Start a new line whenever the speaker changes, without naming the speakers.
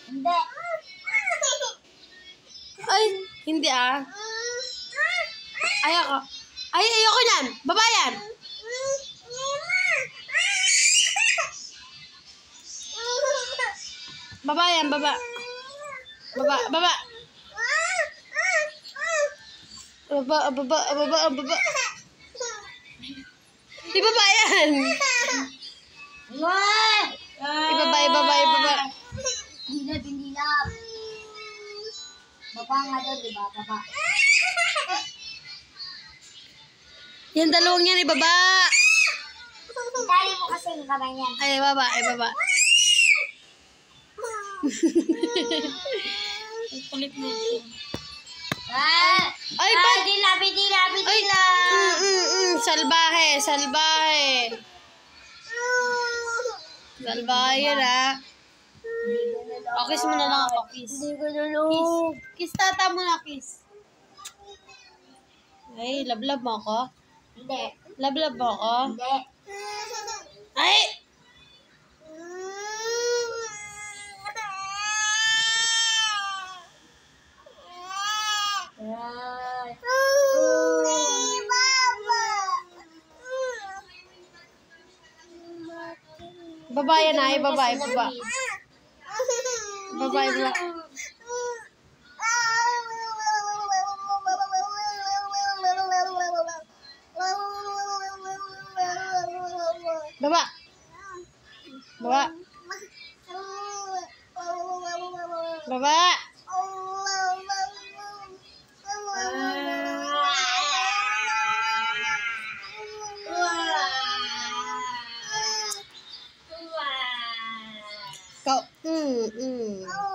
Hindi.
Ay, hindi ah. Ayoko. Ay, ayoko yan. Baba yan. Baba yan, baba. Baba, baba. Baba, baba, baba, baba. Ibaba yan. Ibaba, ibaba, ibaba.
Dinilap. Baba nga daw, diba? Baba.
Yan dalawang yan, ibaba.
Itali mo kasi yung kamay niyan.
Ay, ibaba, ibaba. Kulit mo ito. Ay, ba?
Bidila, bidila, bidila.
Salbahe, salbahe. Salbahe yan, ah. O, kiss mo na lang ako, kiss.
Hindi ko nulog.
Kiss tata mo na, kiss. Ay, lablab mo ako?
Hindi.
Lablab mo ako?
Hindi.
Ay! Babae na, babae, babae. Babae, babae. Baba. Baba. Baba. Kau.